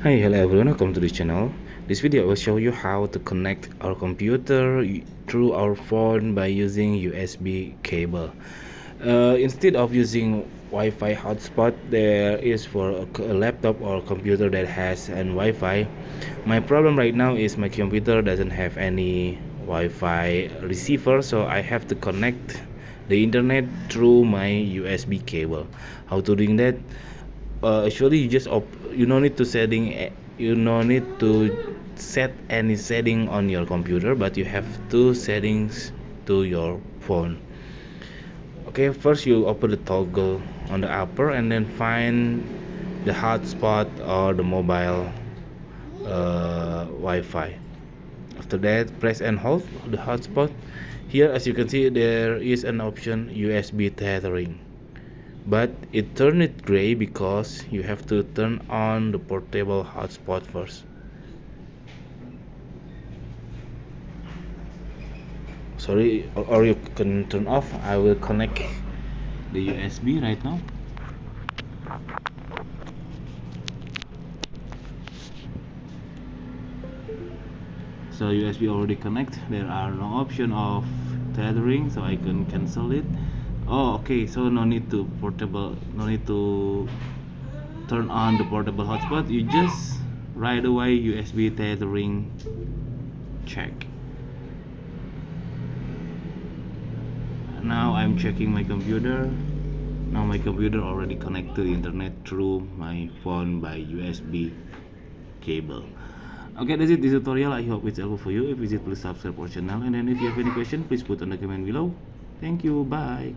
Hi, hello everyone, welcome to this channel. This video I will show you how to connect our computer through our phone by using USB cable. Instead of using Wi-Fi hotspot, there is for a laptop or computer that has an Wi-Fi. My problem right now is my computer doesn't have any Wi-Fi receiver, so I have to connect the internet through my USB cable. How to doing that? Actually you no need to you no need to set any setting on your computer, but you have two settings to your phone. Okay, first you open the toggle on the upper and then find the hotspot or the mobile Wi-Fi. After that, press and hold the hotspot. Here, as you can see, there is an option USB tethering, but it turned it gray because you have to turn on the portable hotspot first. Sorry, or you can turn off. I will connect the USB right now. So USB already connect. There are no option of tethering, so I can cancel it. Oh, okay, so no need to turn on the portable hotspot. You just right away USB tethering check. Now I'm checking my computer. Now my computer already connected to the internet through my phone by USB cable. Okay, that's it, this tutorial. I hope it's helpful for you. If it's, please subscribe our channel, and then if you have any question, please put on the comment below. Thank you, bye.